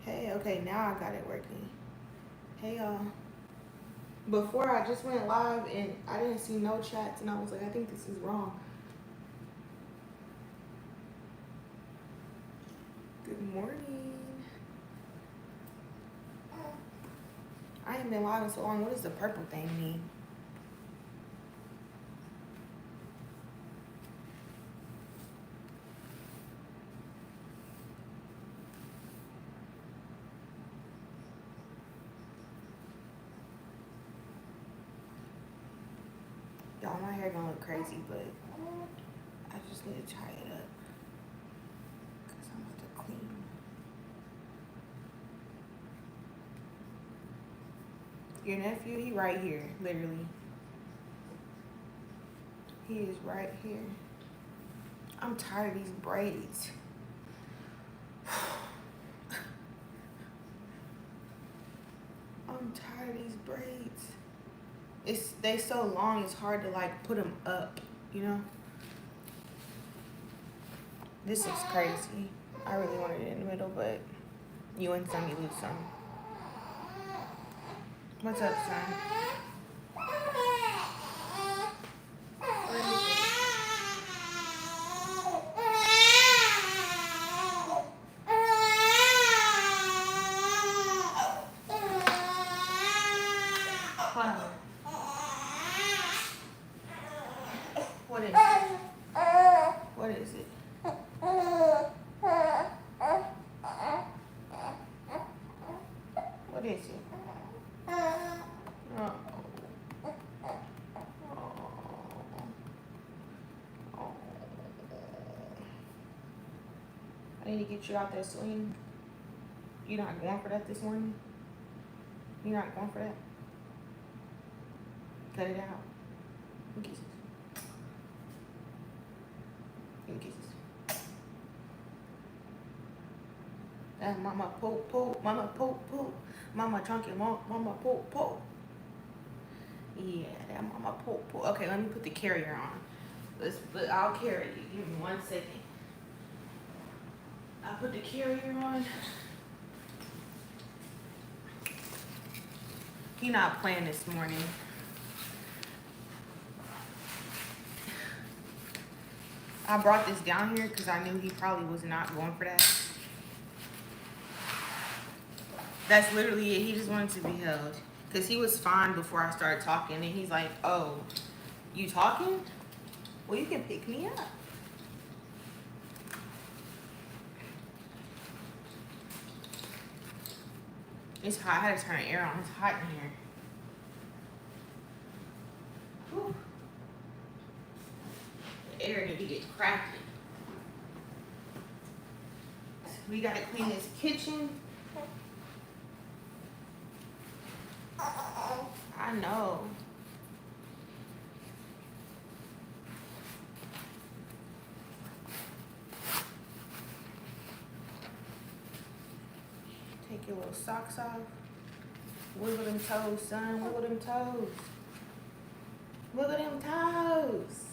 Hey, okay, now I got it working. Hey, y'all. Before I just went live and I didn't see no chats and I was like, I think this is wrong. Good morning. I ain't been live in so long. What does the purple thing mean? Y'all, my hair gonna look crazy, but I just need to tie it up because I'm about to clean. Your nephew, he right here, literally. He is right here. I'm tired of these braids. I'm tired of these braids. They so long, it's hard to like put them up, you know? This is crazy. I really wanted it in the middle, but you win some, you lose some. What's up, son? What is it? What is it? What is it? Oh. I need to get you out there swing. You're not going for that this morning? You're not going for that? Cut it out. Give me kisses. Give me kisses. That mama poop poop, mama poop poop, mama chunky mama poop poop. Yeah, that mama poop poop. Okay, let me put the carrier on. I'll carry you. Give me 1 second. I put the carrier on. He not playing this morning. I brought this down here because I knew he probably was not going for that. That's literally it. He just wanted to be held. Because he was fine before I started talking. And he's like, oh, you talking? Well, you can pick me up. It's hot. I had to turn the air on. It's hot in here. Whew. The air need to get cracking. We got to clean this kitchen. I know. Take your little socks off. Wiggle them toes, son. Wiggle them toes. Wiggle them toes.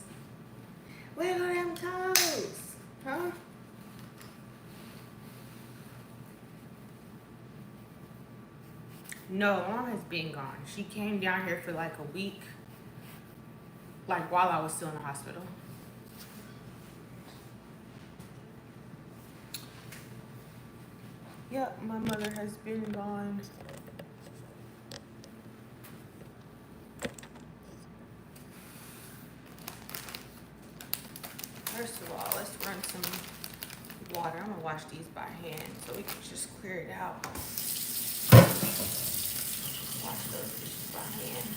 Wiggle them toes. Huh? No, Mom has been gone. She came down here for like a week. Like while I was still in the hospital. Yep, my mother has been gone. First of all, let's run some water. I'm gonna wash these by hand so we can just clear it out. Wash those dishes by hand.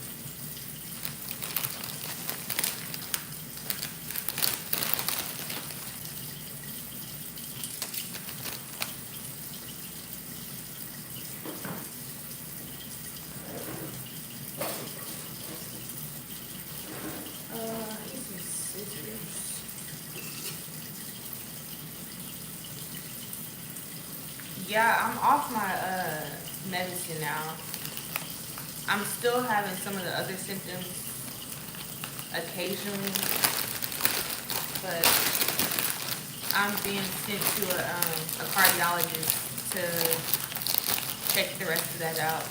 Yeah, I'm off my medicine now. I'm still having some of the other symptoms occasionally, but I'm being sent to a cardiologist to check the rest of that out.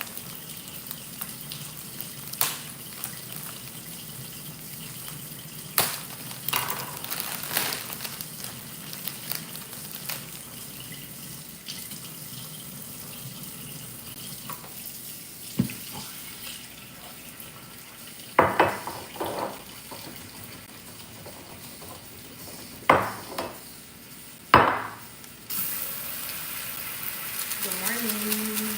Good morning.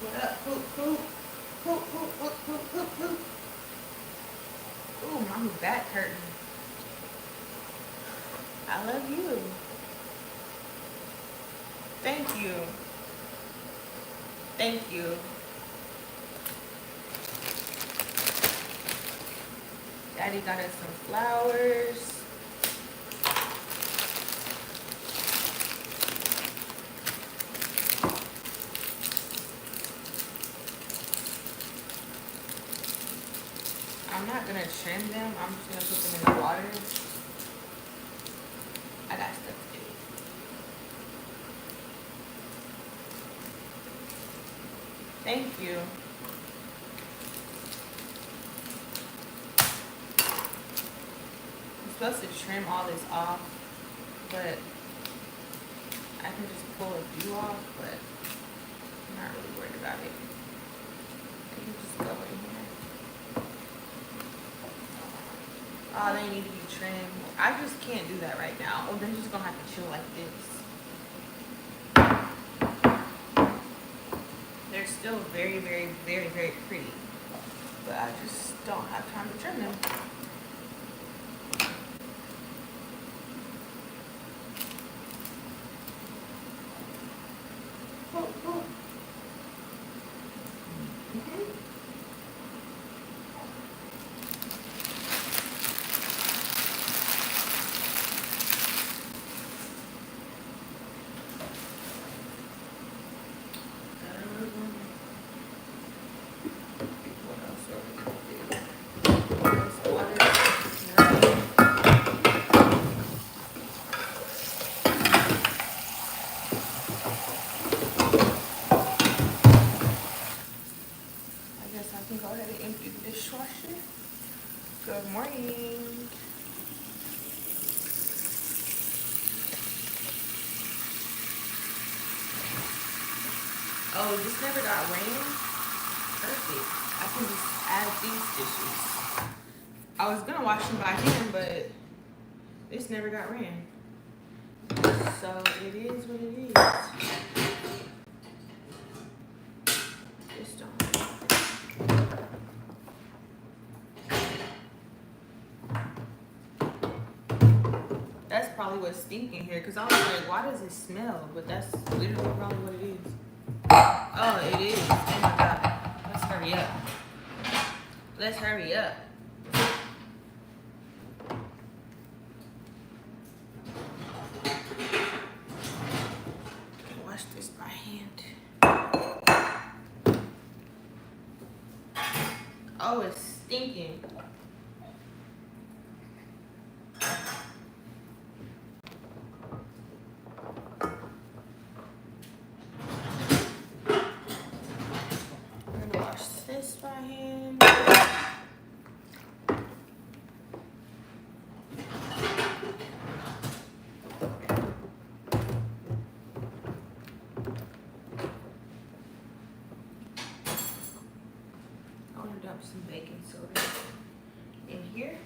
What up? Poop, poop. Poop, poop, poop, poop, poop, poop. Ooh, mommy's back hurting. I love you. Thank you. Thank you. Daddy got us some flowers. I'm not gonna trim them. I'm just gonna put them in the water. I got stuff to do. Thank you. I'm supposed to trim all this off, but I can just pull a few off, but I'm not really worried about it. I can just go in here. Oh, they need to be trimmed. I just can't do that right now. Oh, they're just gonna have to chill like this. They're still very, very, very, very pretty, but I just don't have time to trim them. Oh, oh. Go ahead and empty the dishwasher. Good morning. Oh, this never got rain? Perfect. I can just add these dishes. I was gonna wash them by hand, but this never got rain. So it is what it is. Just don't. That's probably what's stinking here, because I was like, why does it smell? But that's literally probably what it is. Oh, it is. Oh my God. Let's hurry up. Let's hurry up. Wash this by hand. Oh, it's stinking. This by hand. I want to dump some baking soda in here.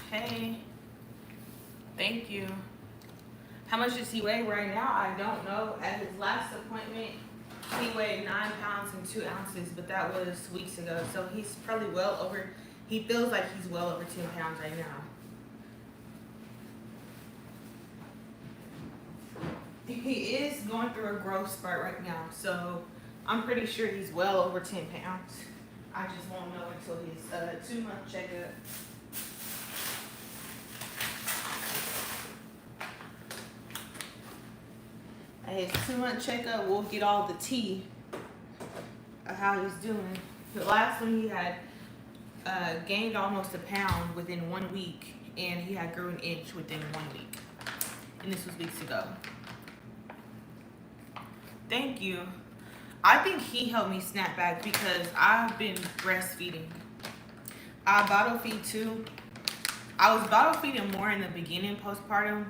Okay. Thank you. How much does he weigh right now? I don't know. At his last appointment, he weighed 9 pounds and 2 ounces, but that was weeks ago. So he's probably well over, he feels like he's well over 10 pounds right now. He is going through a growth spurt right now, so I'm pretty sure he's well over 10 pounds. I just won't know until his 2-month checkup. At his 2-month checkup, we'll get all the tea of how he's doing. The last one he had gained almost a pound within 1 week, and he had grew an inch within 1 week. And this was weeks ago. Thank you. I think he helped me snap back because I've been breastfeeding. I bottle feed too. I was bottle feeding more in the beginning postpartum.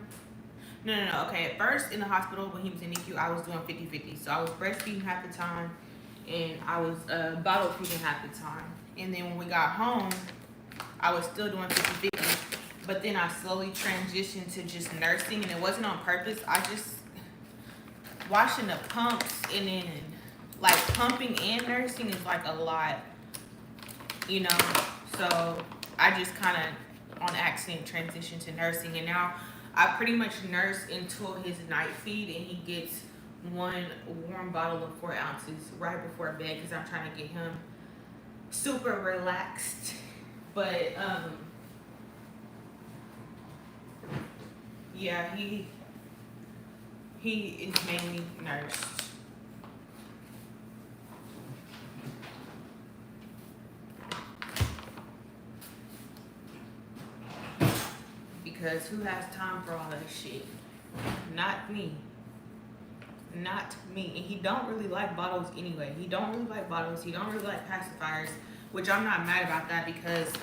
No. Okay, at first in the hospital when he was in NICU, I was doing 50-50. So I was breastfeeding half the time and I was bottle feeding half the time. And then when we got home, I was still doing 50-50. But then I slowly transitioned to just nursing, and it wasn't on purpose. I just washing the pumps and then like pumping and nursing is like a lot, you know. So I just kind of on accident transitioned to nursing, and now I pretty much nurse until his night feed, and he gets 1 warm bottle of 4 ounces right before bed because I'm trying to get him super relaxed. But yeah, he is mainly nursed. Because who has time for all that shit? Not me. Not me. And he don't really like bottles anyway. He don't really like bottles. He don't really like pacifiers, which I'm not mad about that because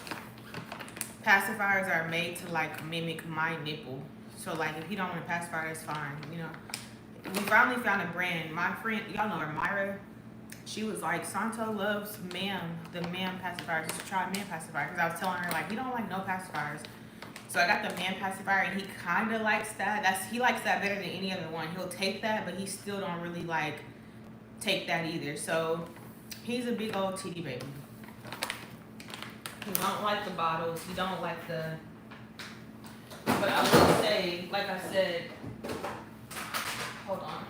pacifiers are made to like mimic my nipple. So like if he don't want a pacifier, it's fine, you know. We finally found a brand. My friend, y'all know her, Myra, she was like, Santo loves the MAM pacifier. Just try MAM pacifier. Because I was telling her like, he don't like no pacifiers. So I got the MAM pacifier, and he kind of likes that. He likes that better than any other one. He'll take that, but he still don't really like take that either. So he's a big old titty baby. He don't like the bottles. He don't like the. But I will say, like I said, hold on.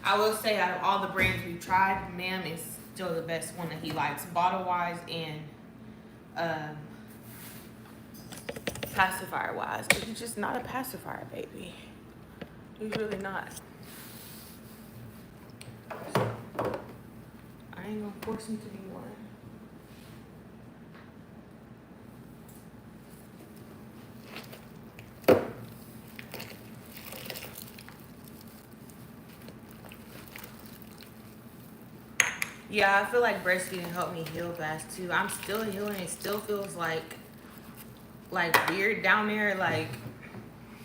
I will say out of all the brands we've tried, MAM is still the best one that he likes, bottle-wise and pacifier-wise. But he's just not a pacifier, baby. He's really not. So, I ain't gonna force him to be one. Yeah, I feel like breastfeeding helped me heal fast too. I'm still healing. It still feels like weird down there. Like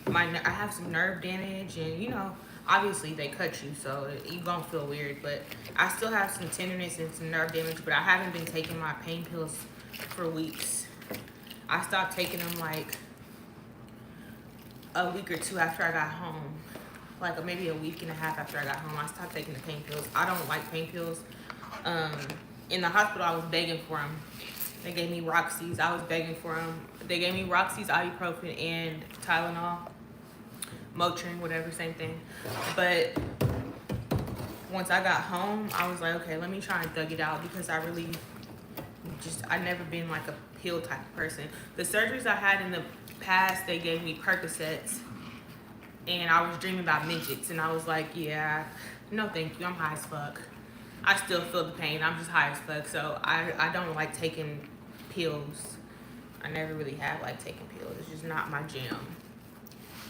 I have some nerve damage, and you know, obviously they cut you, so you gonna feel weird. But I still have some tenderness and some nerve damage. But I haven't been taking my pain pills for weeks. I stopped taking them like a week or 2 after I got home. Like maybe a week and a half after I got home, I stopped taking the pain pills. I don't like pain pills. In the hospital, I was begging for them. They gave me Roxy's. I was begging for them. They gave me Roxy's, ibuprofen, and Tylenol, Motrin, whatever, same thing. But once I got home, I was like, okay, let me try and thug it out because I really I never been like a pill type of person. The surgeries I had in the past, they gave me Percocets, and I was dreaming about midgets, and I was like, yeah, no thank you, I'm high as fuck. I still feel the pain. I'm just high as fuck. So I don't like taking pills. I never really have like taking pills. It's just not my jam.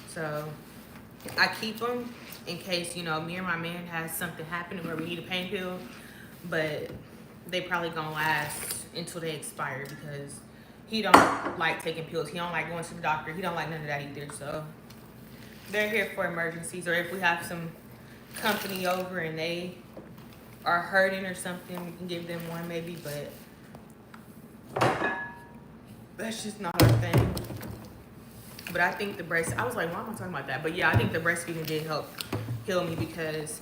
So I keep them in case, you know, me or my man has something happening where we need a pain pill. But they probably gonna last until they expire because he don't like taking pills. He don't like going to the doctor. He don't like none of that either. So they're here for emergencies, or if we have some company over and they are hurting or something, we can give them one maybe, but That's just not our thing. But I think the I was like, why am I talking about that? But yeah, I think the breastfeeding did help heal me, because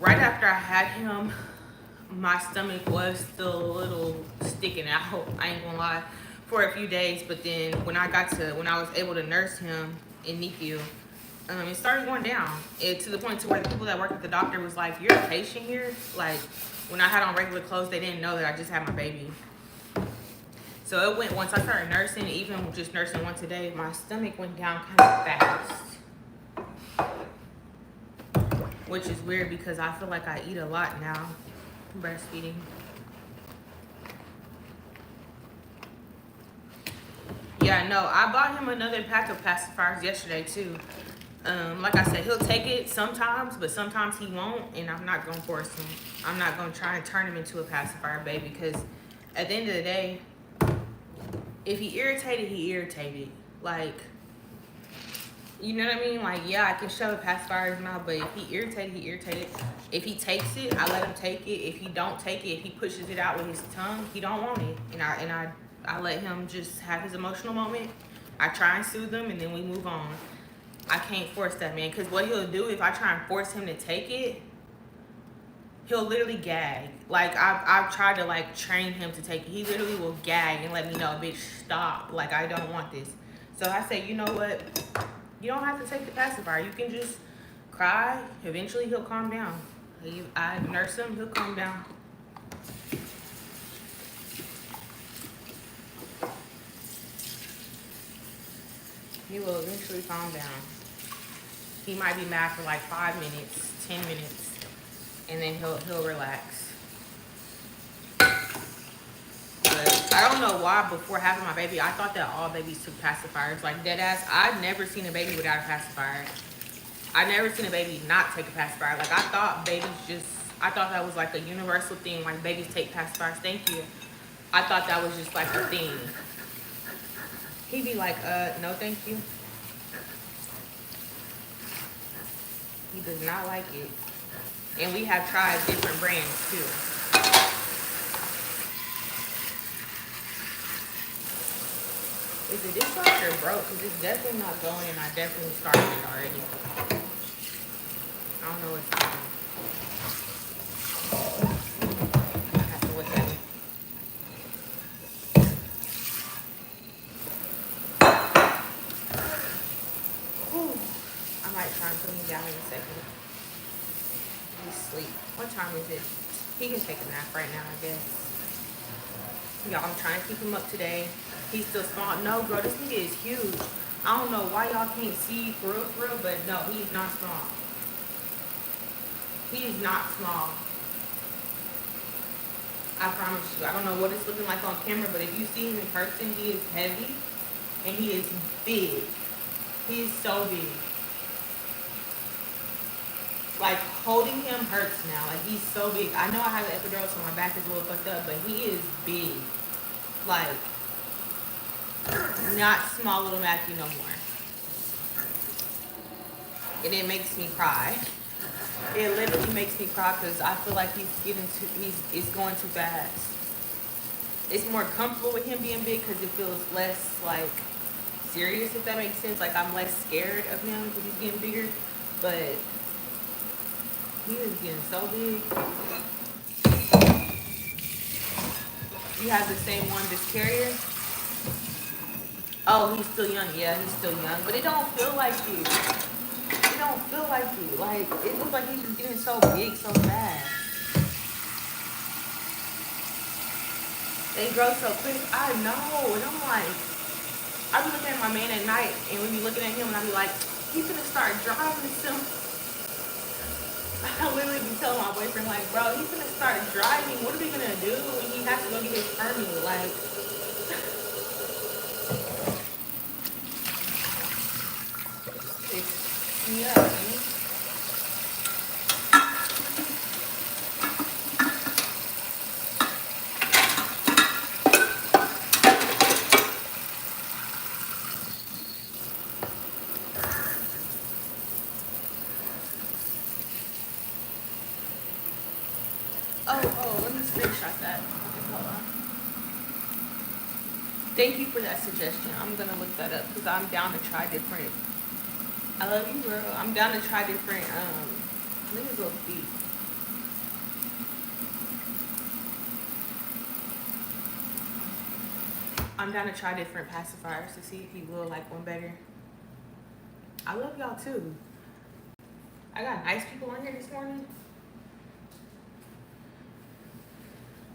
right after I had him, my stomach was still a little sticking out. I ain't gonna lie, for a few days. But then when I was able to nurse him in NICU, it started going down. To the point to where the people that work at the doctor was like, "You're a patient here." Like, when I had on regular clothes, they didn't know that I just had my baby. So it went, once I started nursing, even just nursing once a day, my stomach went down kind of fast. Which is weird because I feel like I eat a lot now, breastfeeding. Yeah, no, I bought him another pack of pacifiers yesterday too. Like I said, he'll take it sometimes, but sometimes he won't, and I'm not gonna force him. I'm not gonna try and turn him into a pacifier baby, because at the end of the day, if he irritated, he irritated. Like, you know what I mean? Like, yeah, I can shove a pacifier in his mouth, but if he irritated, he irritated. If he takes it, I let him take it. If he don't take it, if he pushes it out with his tongue, he don't want it. And I let him just have his emotional moment. I try and soothe him, and then we move on. I can't force that man, because what he'll do if I try and force him to take it, he'll literally gag. Like, I've tried to, like, train him to take it. He literally will gag and let me know, bitch, stop. Like, I don't want this. So I say, you know what? You don't have to take the pacifier. You can just cry. Eventually, he'll calm down. I nurse him, he'll calm down. He will eventually calm down. He might be mad for like 5 minutes, 10 minutes, and then he'll relax. But I don't know why before having my baby, I thought that all babies took pacifiers. Like, dead ass, I've never seen a baby without a pacifier. I never seen a baby not take a pacifier. Like, I thought that was like a universal thing. Like, babies take pacifiers. Thank you. I thought that was just like a thing. He'd be like, no, thank you. He does not like it. And we have tried different brands too. Is the dishwasher broke? Because it's definitely not going, and I definitely started it already. I don't know what's happening. I have to look at it. Whew. I might try and put him down in a second. He's asleep. What time is it? He can take a nap right now, I guess. Y'all, I'm trying to keep him up today. He's still small. No, bro, this nigga is huge. I don't know why y'all can't see for real, but no, he's not small. He is not small. I promise you. I don't know what it's looking like on camera, but if you see him in person, he is heavy and he is big. He is so big. Like, holding him hurts now. Like, he's so big. I know I have an epidural, so my back is a little fucked up, but he is big. Like, not small little Matthew no more. And it makes me cry. It literally makes me cry because I feel like he's going too fast. It's more comfortable with him being big because it feels less, like, serious, if that makes sense. Like, I'm less scared of him because he's getting bigger. But he is getting so big. You have the same one, this carrier? Oh, he's still young. Yeah, he's still young. But it don't feel like you. It don't feel like you. Like, it looks like he's just getting so big so fast. They grow so quick. I know. And I'm like, I be looking at my man at night, and we be looking at him, and I be like, he's gonna start driving him. I literally be telling my boyfriend, like, bro, he's gonna start driving. What are we gonna do when he has to go get his permit? Like, it's me up, man. Oh, let me screenshot that. Hold on. Thank you for that suggestion. I'm gonna look that up because I'm down to try different. I love you, girl. I'm down to try different. Look at his little feet. I'm down to try different pacifiers to see if he will like one better. I love y'all too. I got nice people on here this morning.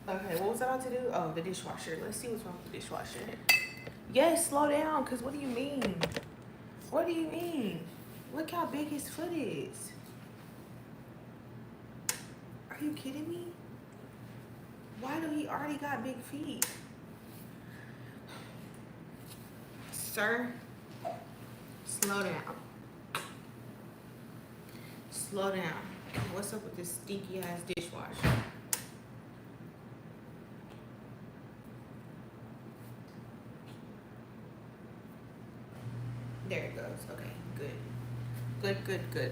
Okay, what was I about to do? Oh, the dishwasher. Let's see what's wrong with the dishwasher. Yes, slow down, because what do you mean? What do you mean? Look how big his foot is. Are you kidding me? Why do he already got big feet? Sir, slow down. Slow down. What's up with this stinky ass dishwasher? There it goes. Okay, good. Good, good, good.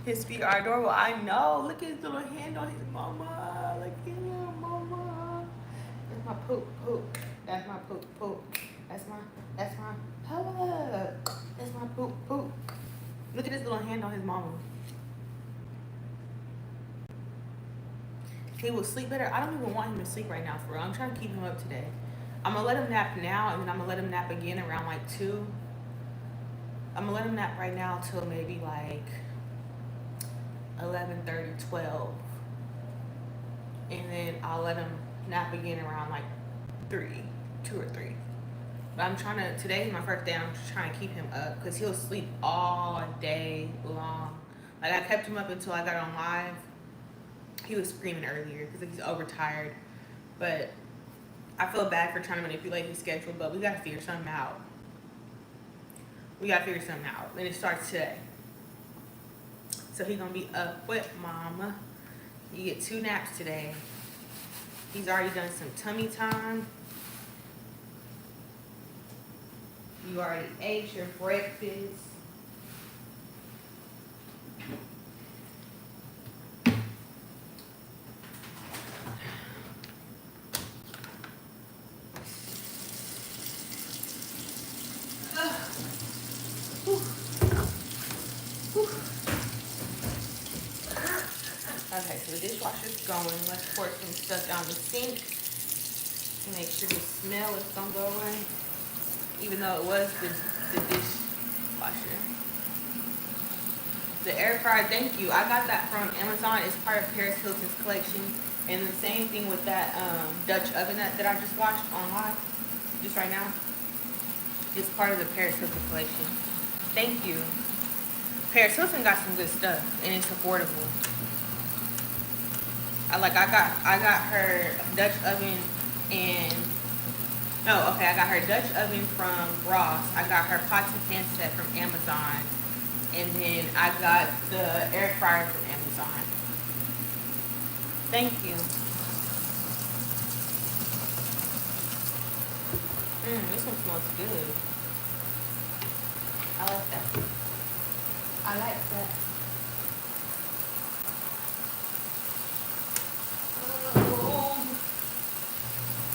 His feet are adorable. I know. Look at his little hand on his mama. Look at his little mama. That's my poop, poop. That's my poop, poop. That's my hug. That's my poop, poop. Look at his little hand on his mama. He will sleep better. I don't even want him to sleep right now, for real. I'm trying to keep him up today. I'm gonna let him nap now, and then I'm gonna let him nap again around like 2. I'm gonna let him nap right now till maybe like 11:30, 12. And then I'll let him nap again around like 2 or 3. But I'm trying to, today's my first day, I'm just trying to keep him up because he'll sleep all day long. Like I kept him up until I got on live. He was screaming earlier because he's overtired. But I feel bad for trying to manipulate his schedule, but we gotta figure something out. We gotta figure something out. And it starts today. So he's gonna be up with mama. You get 2 naps today. He's already done some tummy time. You already ate your breakfast. Okay, so the dishwasher's going. Let's pour some stuff down the sink to make sure the smell is gonna go away. Even though it was the dishwasher. The air fryer, thank you. I got that from Amazon. It's part of Paris Hilton's collection. And the same thing with that Dutch oven that I just watched online, just right now. It's part of the Paris Hilton collection. Thank you. Paris Hilton got some good stuff, and it's affordable. I got her Dutch oven and I got her Dutch oven from Ross. I got her pots and pan set from Amazon, and then I got the air fryer from Amazon. Thank you. This one smells good. I like that. I like that.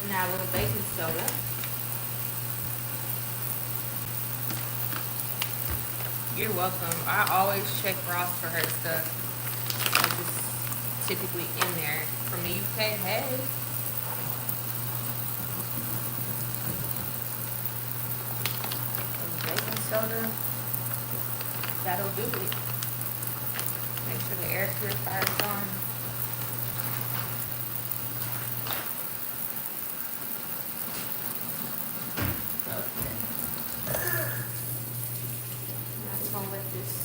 Now a little baking soda. You're welcome. I always check Ross for her stuff. It's just typically in there. From the UK, hey. A little baking soda. That'll do it. Make sure the air purifier is on.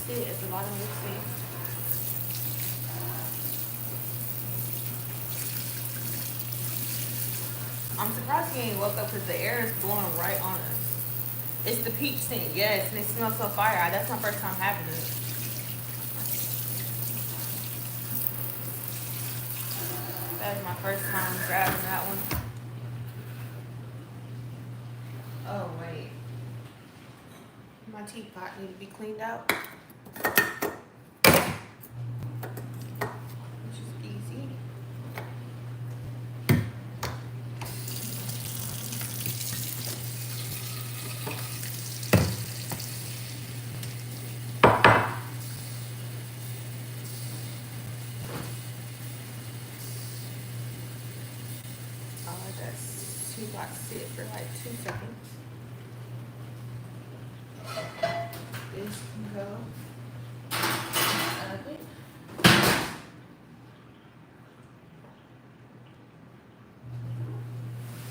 Sit at the bottom of the sink. I'm surprised he ain't woke up because the air is blowing right on us. It's the peach scent, yes, and it smells so fire. That's my first time having it. That was my first time grabbing that one. Oh, wait. My teapot need to be cleaned out. Which is easy. Okay. he got sit for like 2 seconds. This can go up it.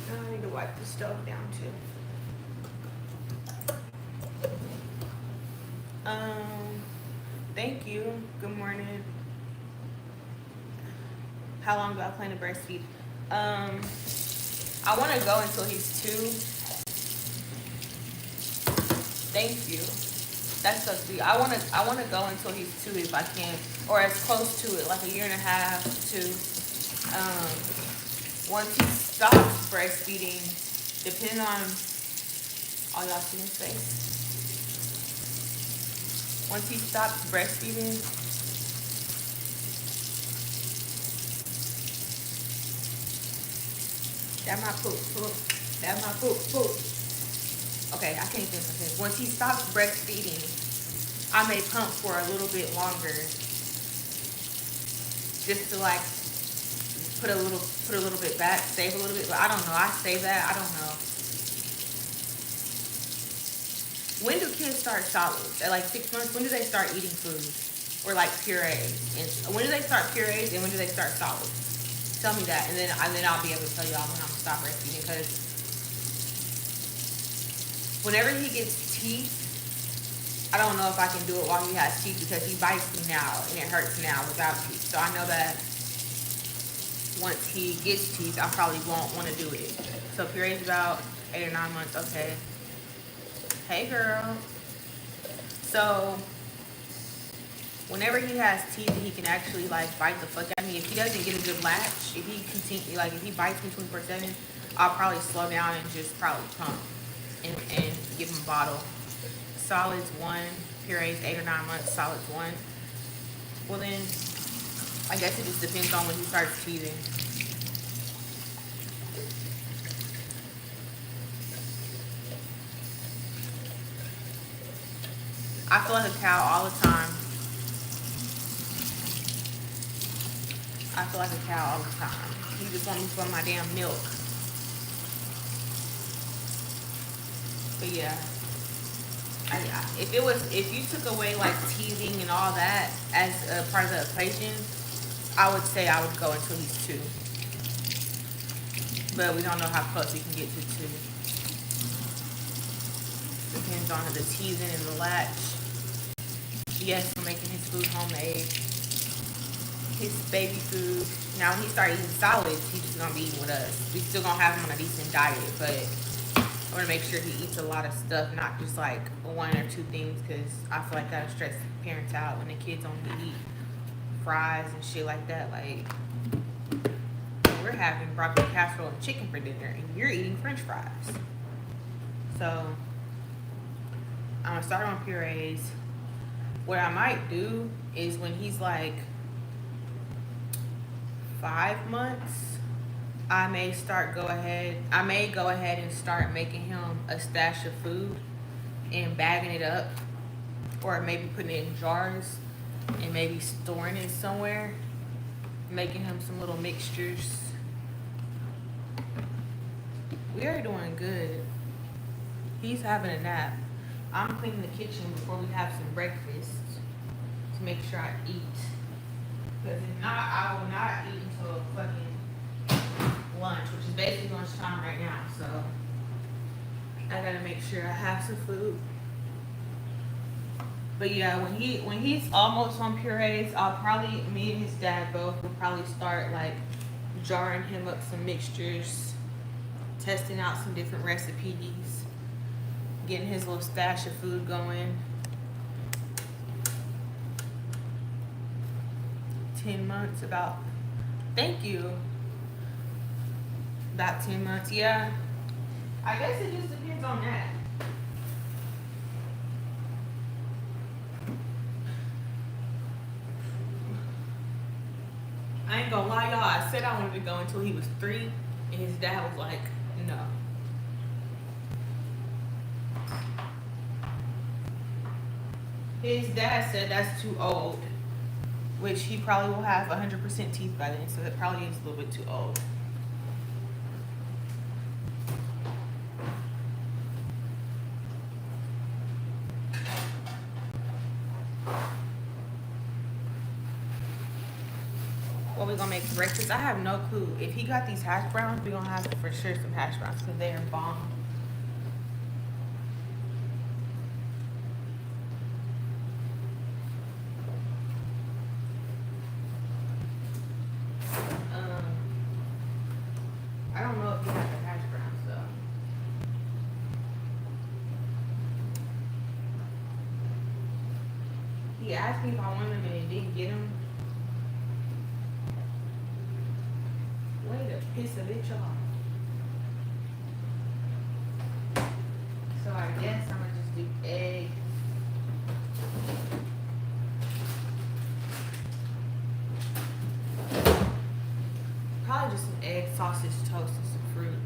Now I need to wipe the stove down too. Thank you. Good morning. How long do I plan to breastfeed? I want to go until he's 2. Thank you. That's so sweet. I want to go until he's 2 if I can, or as close to it, like 1.5 years, 2. Once he stops breastfeeding, depending on all y'all see his face. Once he stops breastfeeding, that my poop, poop. That my poop, poop. Okay, I can't think of it. Once he stops breastfeeding, I may pump for a little bit longer, just to like put a little bit back, save a little bit. But I don't know. I save that. I don't know. When do kids start solids? At like 6 months? When do they start eating food? Or like purees? And when do they start purees and when do they start solids? Tell me that, and then I'll be able to tell y'all when I'm gonna stop breastfeeding. Because whenever he gets teeth, I don't know if I can do it while he has teeth because he bites me now and it hurts now without teeth. So I know that once he gets teeth, I probably won't want to do it. So puree's about 8 or 9 months. Okay. Hey girl. So whenever he has teeth, he can actually like bite the fuck out of me. If he doesn't get a good latch, if he bites me 24/7, I'll probably slow down and just probably pump and give him a bottle. Solids 1, purees 8 or 9 months. Solids 1. Well then, I guess it just depends on when he starts teething. I feel like a cow all the time. I feel like a cow all the time. He just wants me for my damn milk. But yeah. If you took away like teething and all that as a part of the equation, I would say I would go until he's 2. But we don't know how close we can get to 2. Depends on the teething and the latch. Yes, we're making his food homemade. His baby food. Now when he starts eating solids, he's just gonna be eating with us. We still gonna have him on a decent diet, but I wanna make sure he eats a lot of stuff, not just like 1 or 2 things, because I feel like that'll stress parents out when the kids only eat fries and shit like that. Like, we're having broccoli casserole and chicken for dinner, and you're eating French fries. So I'm gonna start on purees. What I might do is when he's like 5 months, I may go ahead and start making him a stash of food and bagging it up, or maybe putting it in jars and maybe storing it somewhere, making him some little mixtures. We are doing good. He's having a nap. I'm cleaning the kitchen before we have some breakfast to make sure I eat. Because if not, I will not eat until fucking lunch, which is basically lunchtime right now. So I gotta make sure I have some food. But yeah, when he's almost on purees, me and his dad both will probably start like jarring him up some mixtures, testing out some different recipes, getting his little stash of food going. 10 months about. Thank you. About 10 months, yeah. I guess it just depends on that. I ain't gonna lie, y'all. I said I wanted to go until he was 3, and his dad was like, no. His dad said that's too old, which he probably will have 100% teeth by then, so that probably is a little bit too old. what we gonna make for breakfast? I have no clue. If he got these hash browns, we gonna have for sure some hash browns because they are bomb. I don't know if he got the hash browns though. He asked me if I wanted them and he didn't get them. Way to piss a bitch off. So I guess I'm gonna just do egg. Probably just some egg, sausage, toast, and some fruit.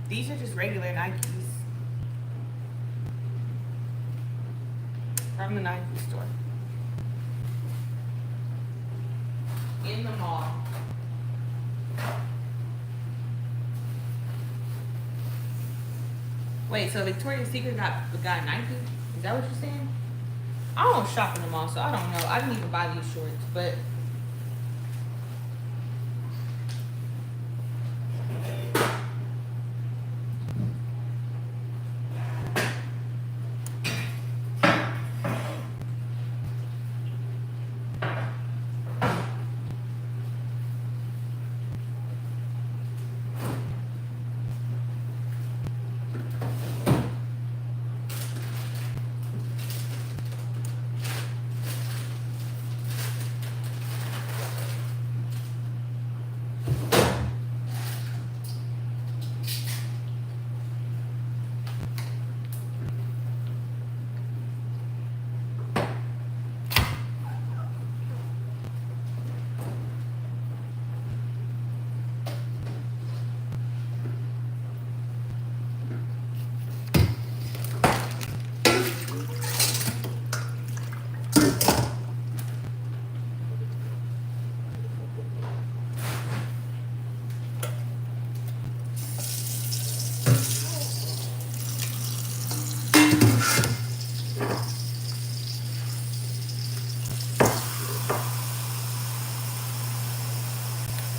These are just regular Nikes from the Nike store in the mall. Wait, so Victoria's Secret got Nike? Is that what you're saying? I don't shop in the mall, so I don't know. I didn't even buy these shorts, but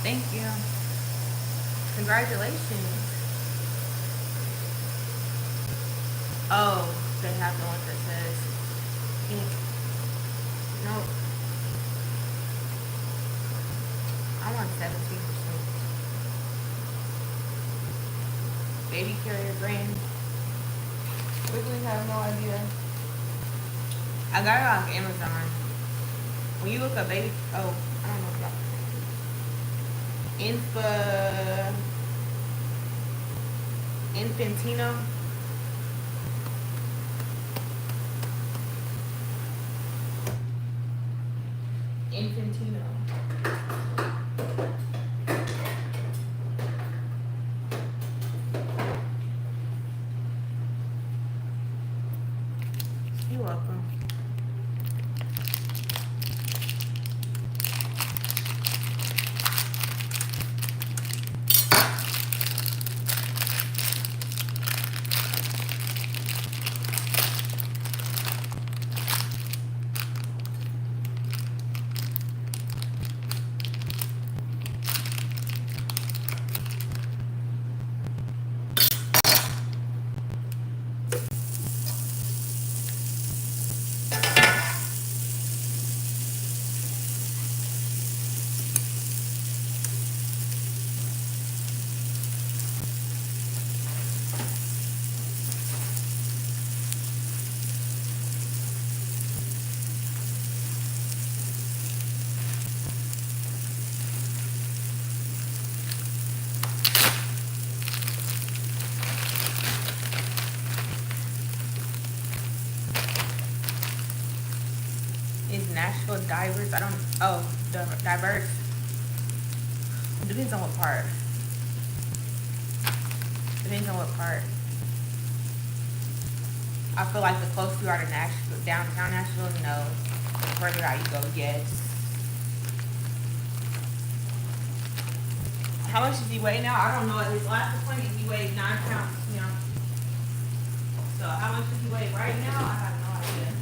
thank you. Congratulations. Oh, they have the one that says pink. Nope. I'm on 17%. Baby carrier brand. Quickly have no idea. I got it off Amazon. When you look up baby, oh, I don't know if y'all. Infantino. Infantino. You're welcome. Is Nashville diverse? I don't. Oh, diverse. Depends on what part. Depends on what part. I feel like the closer you are to Nashville, downtown Nashville, no. The further out you go, yes. How much does he weigh now? I don't know. At his last appointment, he weighed 9 pounds. You know. So how much does he weigh right now? I have no idea.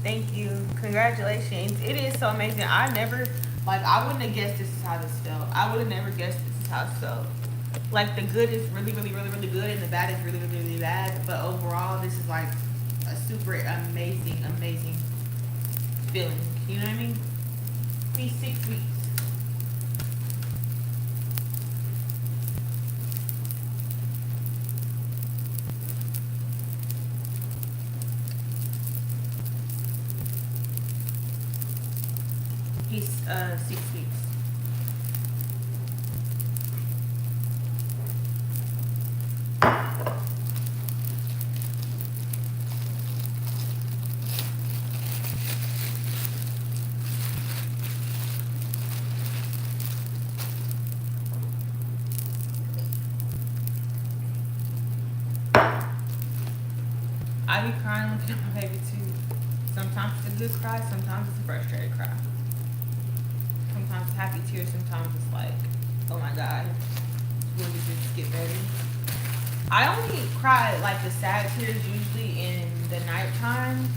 Thank you. Congratulations. It is so amazing. I wouldn't have guessed this is how this felt. I would have never guessed this is how it felt. Like, the good is really, really, really, really good, and the bad is really, really, really bad. But overall, this is like a super amazing, amazing feeling. You know what I mean? These 6 weeks. He's 6 weeks. I be crying looking at my baby too. Sometimes it's a good cry, sometimes it's a frustrated cry. Sometimes it's happy tears, sometimes it's like, oh my god, will we just get ready? I only cry like the sad tears usually in the nighttime.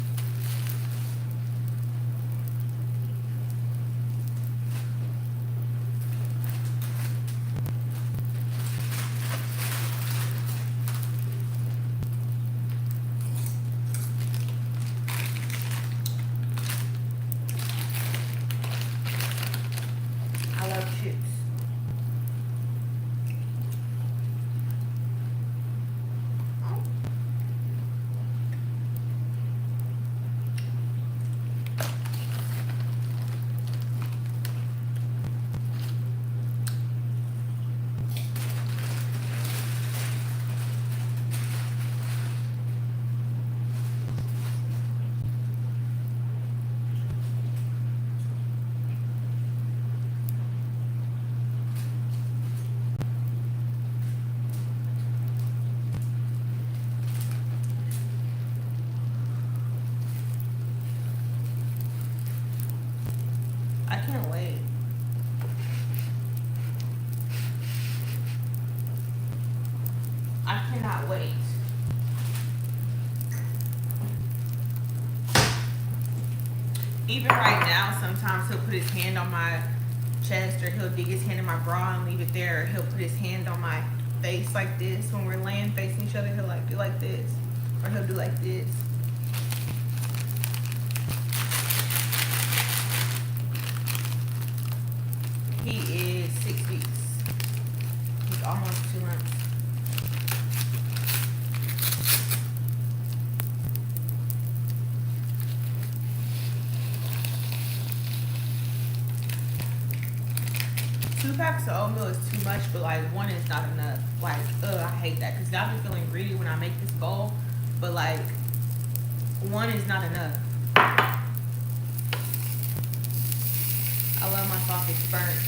I love chips. Even right now, sometimes he'll put his hand on my chest, or he'll dig his hand in my bra and leave it there, or he'll put his hand on my face like this. When we're laying facing each other, he'll like do like this, or he'll do like this. He is 6 weeks. He's almost 2 months. Two packs of oatmeal is too much, but like one is not enough. Like, I hate that, because I've been feeling greedy when I make this bowl, but like one is not enough. I love my sausage burnt.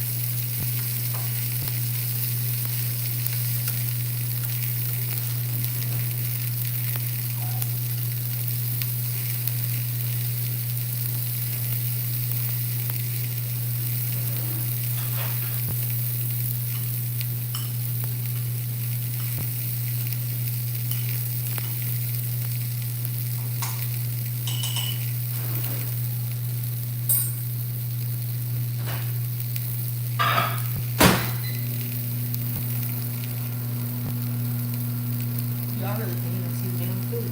Y'all really can't even see the damn food.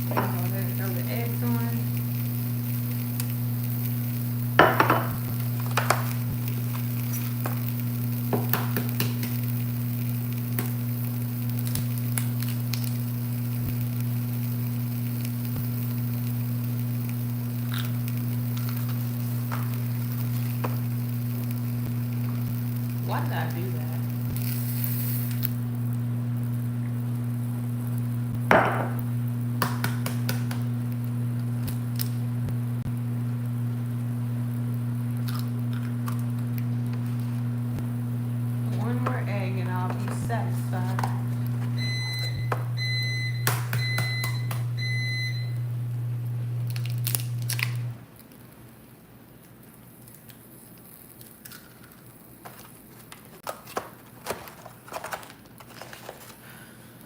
Go ahead and throw the eggs on. Why did I do that? One more egg and I'll be satisfied.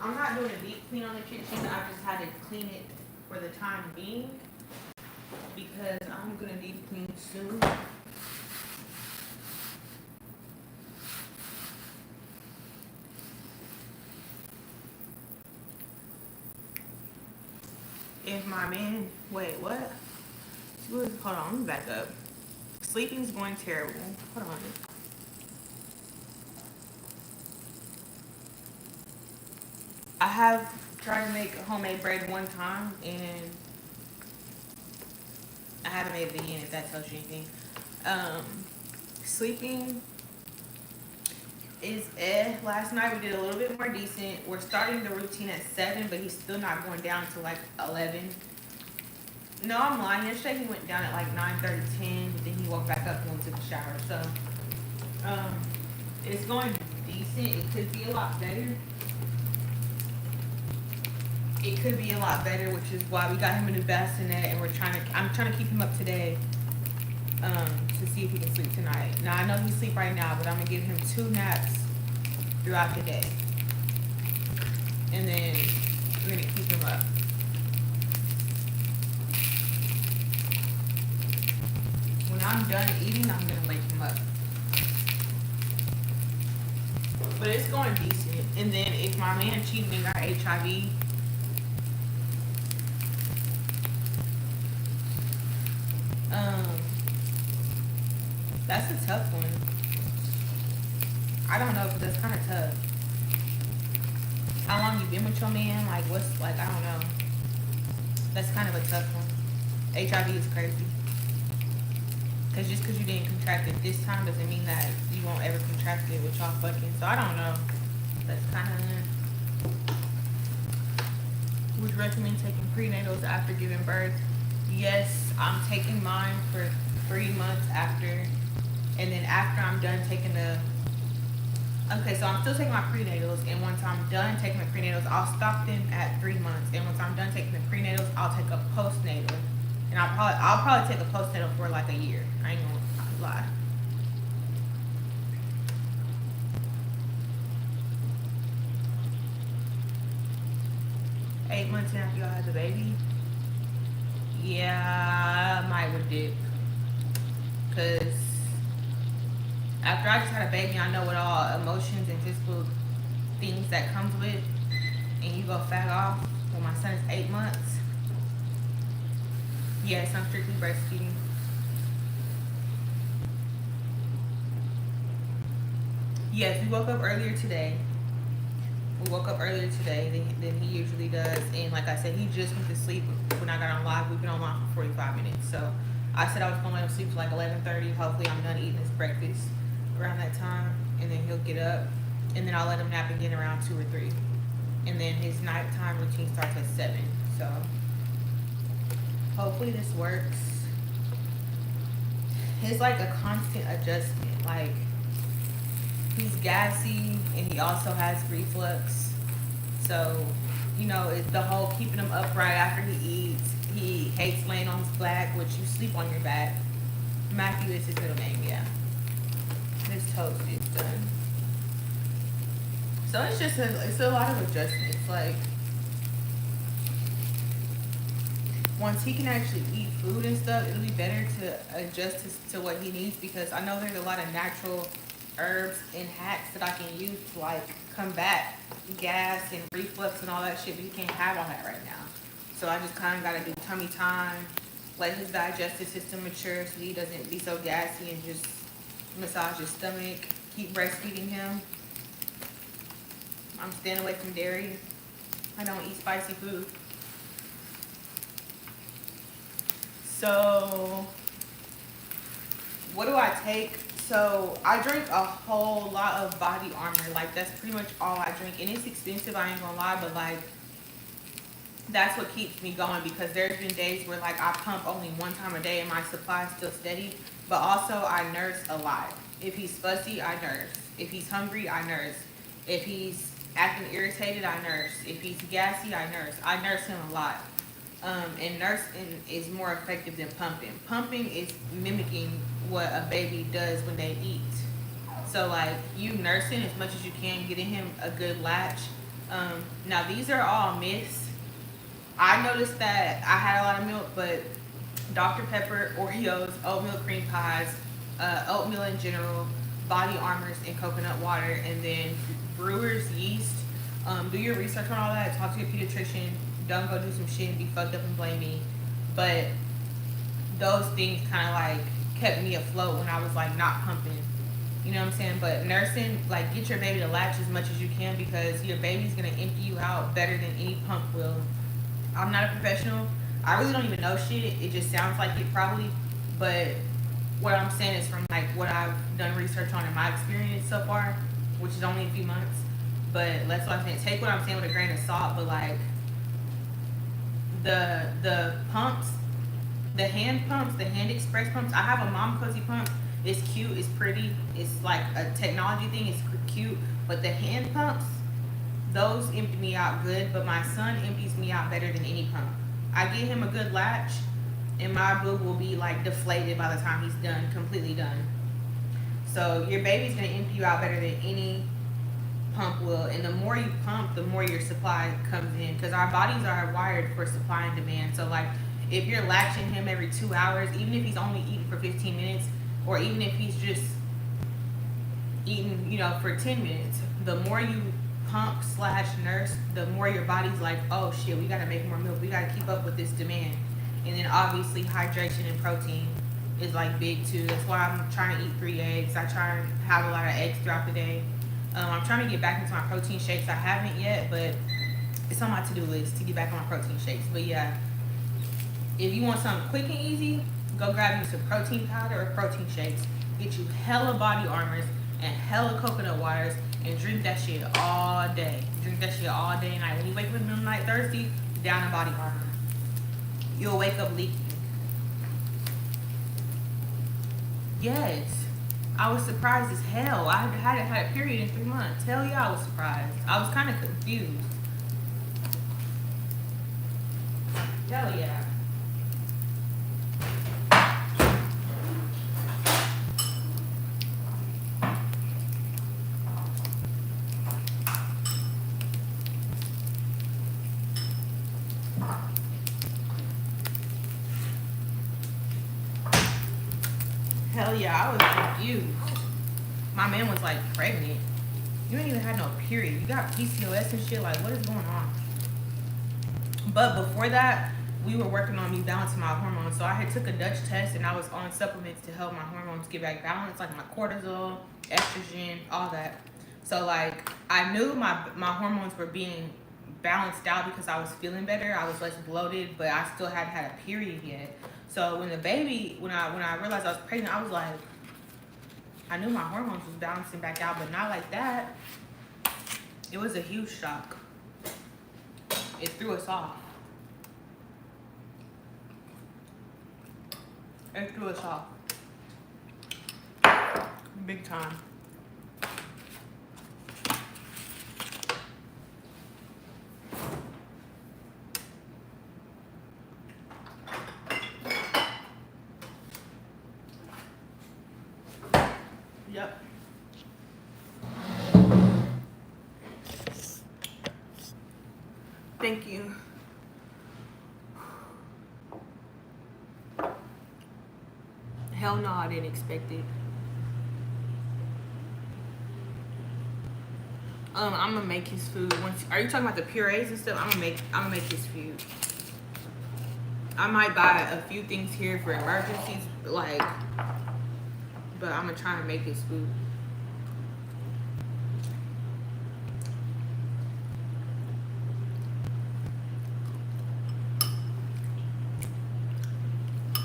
I'm not doing a deep clean on the kitchen. I just had to clean it for the time being because I'm gonna deep clean soon. If my man, wait, what? Hold on, let me back up. Sleeping's going terrible. Hold on. I have tried to make homemade bread one time, and I haven't made it again, if that tells you anything. Sleeping is last night we did a little bit more decent. We're starting the routine at 7, but he's still not going down to like 11. No, I'm lying. Yesterday he went down at like 9:30, 10, but then he woke back up and went to the shower. So it's going decent. It could be a lot better. It could be a lot better, which is why we got him a new bassinet, and I'm trying to keep him up today to see if he can sleep tonight. Now I know he's asleep right now, but I'm gonna give him 2 naps throughout the day, and then we're gonna keep him up. When I'm done eating, I'm gonna wake him up. But it's going decent. And then if my man cheated and got HIV, that's a tough one. I don't know, but that's kind of tough. How long you been with your man? Like, what's, like, I don't know. That's kind of a tough one. HIV is crazy. Because just because you didn't contract it this time doesn't mean that you won't ever contract it with y'all fucking. So I don't know. That's kind of... Would you recommend taking prenatals after giving birth? Yes, I'm taking mine for 3 months after. And then after I'm done taking the... Okay, so I'm still taking my prenatals. And once I'm done taking the prenatals, I'll stop them at 3 months. And once I'm done taking the prenatals, I'll take a postnatal. And I'll probably take a postnatal for like a year. I ain't gonna lie. 8 months in after y'all had the baby, yeah, I might would dip. Cause after I just had a baby, I know what all emotions and physical things that comes with, and you go fat off. When my son is 8 months, yes, I'm strictly breastfeeding. Yes, we woke up earlier today. We woke up earlier today than he usually does, and like I said, he just went to sleep when I got on live. We've been on live for 45 minutes, so I said I was gonna let him sleep till like 11:30. Hopefully, I'm done eating his breakfast around that time, and then he'll get up, and then I'll let him nap again around 2 or 3, and then his nighttime routine starts at 7. So hopefully this works. It's like a constant adjustment. Like, he's gassy and he also has reflux. So, you know, it's the whole keeping him upright after he eats. He hates laying on his back, which you sleep on your back. Matthew is his middle name, yeah. His toast is done. So it's a lot of adjustments. Like, once he can actually eat food and stuff, it'll be better to adjust to what he needs, because I know there's a lot of natural herbs and hacks that I can use to like combat gas and reflux and all that shit, but he can't have all that right now. So I just kind of got to do tummy time, let his digestive system mature so he doesn't be so gassy, and just massage his stomach, keep breastfeeding him. I'm staying away from dairy. I don't eat spicy food. So what do I take? So I drink a whole lot of body armor. Like, that's pretty much all I drink, and it's expensive, I ain't gonna lie, but like, that's what keeps me going, because there's been days where like I pump only one time a day and my supply is still steady. But also I nurse a lot. If he's fussy, I nurse. If he's hungry, I nurse. If he's acting irritated, I nurse. If he's gassy, I nurse. I nurse him a lot. And nursing is more effective than pumping. Pumping is mimicking what a baby does when they eat. So like, you nursing as much as you can, getting him a good latch. Now these are all myths. I noticed that I had a lot of milk, but Dr. Pepper, Oreos, oatmeal cream pies, oatmeal in general, body armors, and coconut water, and then brewer's yeast. Do your research on all that. Talk to your pediatrician. Don't go do some shit and be fucked up and blame me. But those things kind of like kept me afloat when I was like not pumping. You know what I'm saying? But nursing, like, get your baby to latch as much as you can, because your baby's gonna empty you out better than any pump will. I'm not a professional. I really don't even know shit. It just sounds like it probably. But what I'm saying is from like what I've done research on in my experience so far, which is only a few months. But that's what I'm saying. Take what I'm saying with a grain of salt. But like, the pumps, the hand pumps, the hand express pumps. I have a Mom Cozy pump. It's cute, it's pretty, it's like a technology thing, it's cute. But the hand pumps, those empty me out good, but my son empties me out better than any pump. I get him a good latch, and my boob will be like deflated by the time he's done, completely done. So your baby's gonna empty you out better than any pump will, and the more you pump, the more your supply comes in, because our bodies are wired for supply and demand. So like, if you're latching him every 2 hours, even if he's only eating for 15 minutes, or even if he's just eating, you know, for 10 minutes, the more you pump / nurse, the more your body's like, oh shit, we gotta make more milk, we gotta keep up with this demand. And then obviously hydration and protein is like big too. That's why I'm trying to eat 3 eggs. I try and have a lot of eggs throughout the day. I'm trying to get back into my protein shakes. I haven't yet, but it's on my to-do list to get back on my protein shakes. But yeah, if you want something quick and easy, go grab you some protein powder or protein shakes. Get you hella body armors and hella coconut waters, and drink that shit all day. Drink that shit all day and night. When you wake up in the middle of the night thirsty, down a body armor. You'll wake up leaking. Yes. I was surprised as hell. I hadn't had a period in 3 months. Hell yeah, I was surprised. I was kind of confused. Hell yeah. yeah, I was confused. My man was like pregnant. You ain't even had no period. You got PCOS and shit. Like, what is going on? But before that, we were working on me balancing my hormones. So I had took a Dutch test and I was on supplements to help my hormones get back balanced, like my cortisol, estrogen, all that. So like I knew my hormones were being balanced out because I was feeling better. I was less bloated, but I still hadn't had a period yet. So when the baby, when I realized I was pregnant, I was like, I knew my hormones was balancing back out, but not like that. It was a huge shock. It threw us off. It threw us off. Big time. Yep. Thank you. Hell no, I didn't expect it. I'm gonna make his food. Are you talking about the purees and stuff? I'm gonna make his food. I might buy a few things here for emergencies, like, but I'm gonna try and make his food.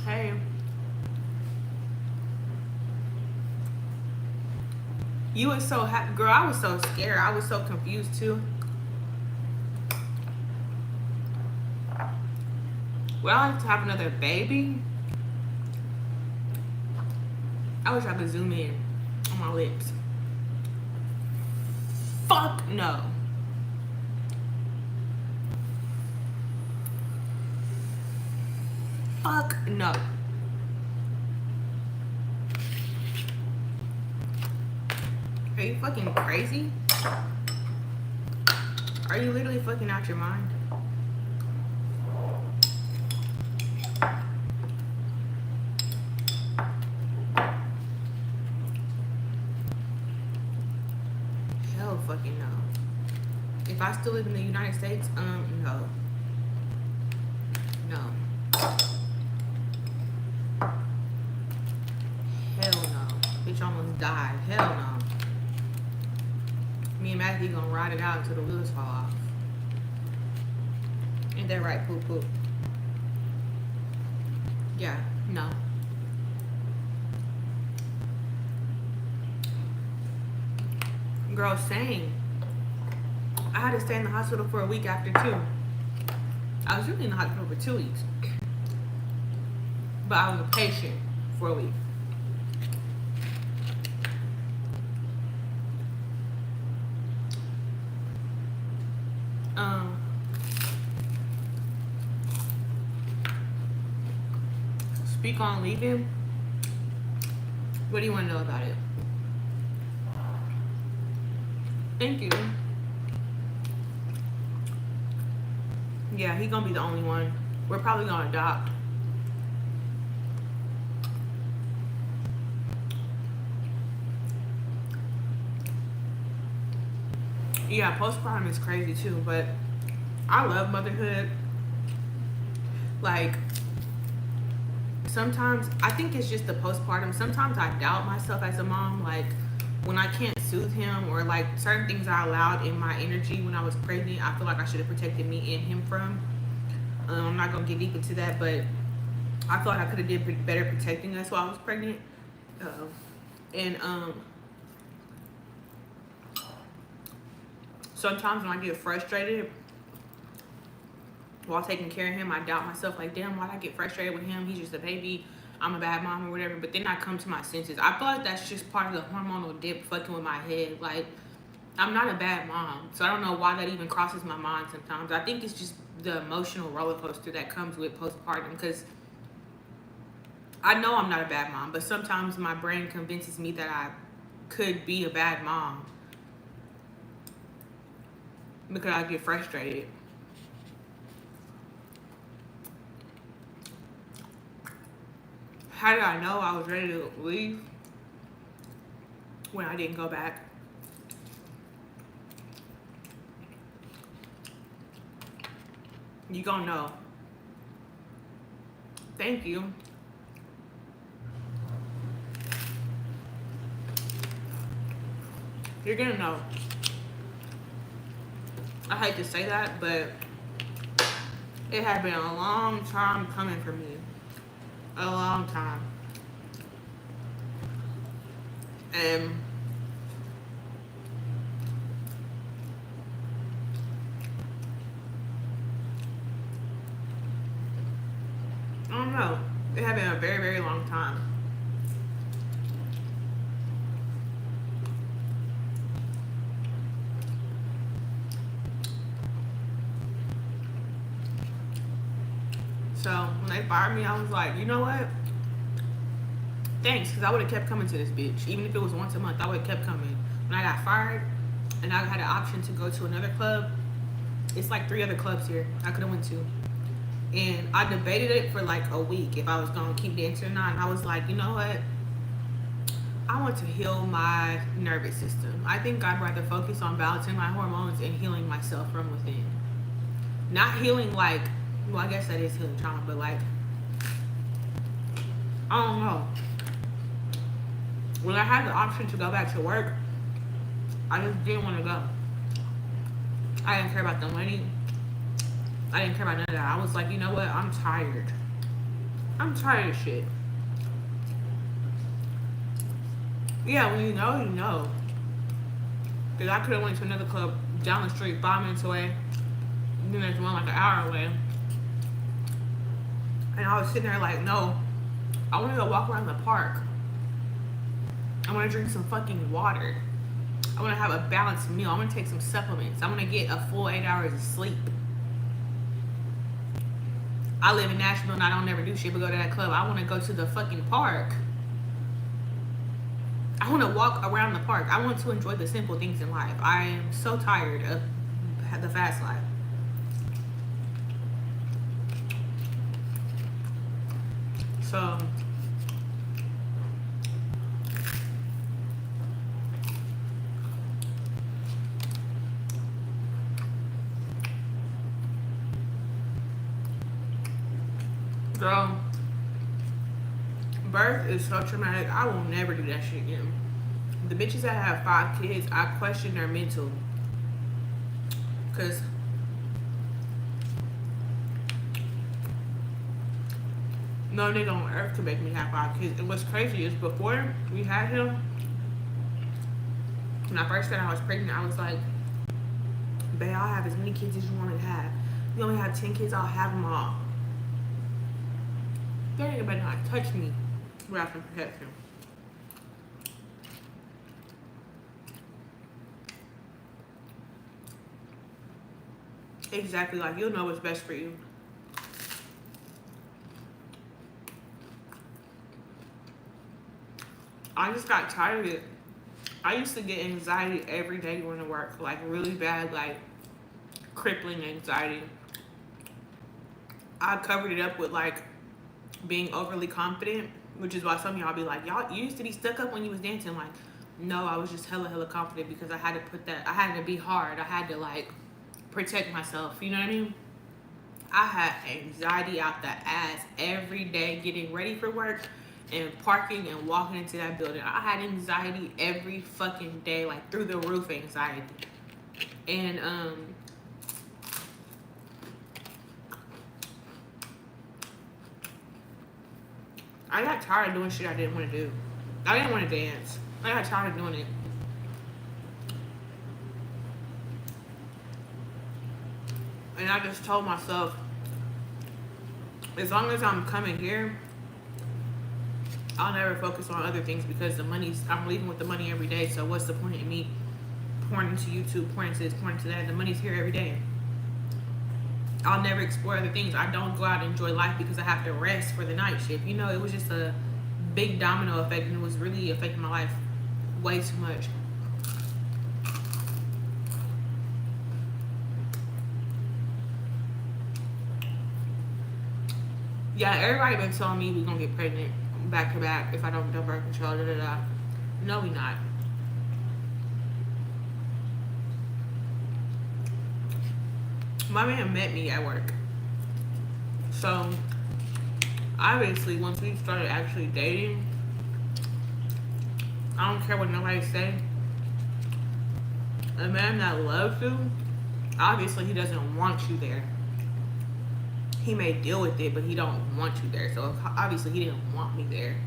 Hey. You was so happy, girl. I was so scared. I was so confused too. Would I like to have another baby? I wish I could zoom in on my lips. Fuck no. Fuck no. Are you fucking crazy? Are you literally fucking out your mind? Hell fucking no. If I still live in the United States, no. No. Hell no. Bitch almost died. Hell no. Me and Matthew gonna ride it out until the wheels fall off. Ain't that right, poop poop? Yeah, no. Girl, same. I had to stay in the hospital for a week after too. I was really in the hospital for 2 weeks. But I was a patient for a week. Speak on leaving. What do you want to know about it? Thank you. Yeah, he's gonna be the only one. We're probably gonna adopt. Yeah, postpartum is crazy too, but I love motherhood. Like, sometimes I think it's just the postpartum. Sometimes I doubt myself as a mom, like when I can't soothe him, or like certain things I allowed in my energy when I was pregnant, I feel like I should have protected me and him from. I'm not gonna get deep into that, but I feel like I could have did better protecting us while I was pregnant. And sometimes when I get frustrated while taking care of him, I doubt myself, like, damn, why'd I get frustrated with him? He's just a baby. I'm a bad mom or whatever. But then I come to my senses. I feel like that's just part of the hormonal dip fucking with my head. Like, I'm not a bad mom. So I don't know why that even crosses my mind sometimes. I think it's just the emotional roller coaster that comes with postpartum. Because I know I'm not a bad mom, but sometimes my brain convinces me that I could be a bad mom because I get frustrated. How did I know I was ready to leave when I didn't go back? You gonna know. Thank you. You're gonna know. I hate to say that, but it had been a long time coming for me. A long time. And I don't know. It had been a very, very long time. So when they fired me, I was like, you know what? Thanks, because I would have kept coming to this bitch. Even if it was once a month, I would have kept coming. When I got fired and I had an option to go to another club, it's like 3 other clubs here I could have went to. And I debated it for like a week if I was going to keep dancing or not. And I was like, you know what? I want to heal my nervous system. I think I'd rather focus on balancing my hormones and healing myself from within. Not healing like, well, I guess that is healing trauma, but like, I don't know. When I had the option to go back to work, I just didn't want to go. I didn't care about the money. I didn't care about none of that. I was like, you know what? I'm tired. I'm tired of shit. Yeah, when you know, you know. Because I could have went to another club down the street 5 minutes away. And then there's one like an hour away. And I was sitting there like, no. I want to go walk around the park. I want to drink some fucking water. I want to have a balanced meal. I want to take some supplements. I want to get a full 8 hours of sleep. I live in Nashville and I don't never do shit but go to that club. I want to go to the fucking park. I want to walk around the park. I want to enjoy the simple things in life. I am so tired of the fast life. So girl, birth is so traumatic. I will never do that shit again. The bitches that have 5 kids, I question their mental. Cause no nigga on earth could make me have 5 kids. And what's crazy is before we had him, when I first said I was pregnant, I was like, babe, I'll have as many kids as you want to have. You only have 10 kids, I'll have them all. That nigga better not touch me without some protection. Exactly, like you'll know what's best for you. I just got tired of it. I used to get anxiety every day going to work, like really bad, like crippling anxiety. I covered it up with like being overly confident, which is why some of y'all be like, y'all used to be stuck up when you was dancing. Like, no, I was just hella confident because I had to put that, I had to be hard. I had to like protect myself, you know what I mean? I had anxiety out the ass every day getting ready for work and parking and walking into that building. I had anxiety every fucking day, like through the roof anxiety. And I got tired of doing shit I didn't want to do. I didn't want to dance. I got tired of doing it. And I just told myself, as long as I'm coming here, I'll never focus on other things because the money's, I'm leaving with the money every day. So what's the point in me pouring into YouTube, pouring into this, pouring into that? The money's here every day. I'll never explore other things. I don't go out and enjoy life because I have to rest for the night shift. You know, it was just a big domino effect and it was really affecting my life way too much. Yeah, everybody been telling me we're gonna get pregnant. back to back if I don't do birth control. Da da da. No, we not. My man met me at work, so obviously once we started actually dating, I don't care what nobody say. A man that loves you, obviously he doesn't want you there. He may deal with it, but he don't want you there. So obviously he didn't want me there.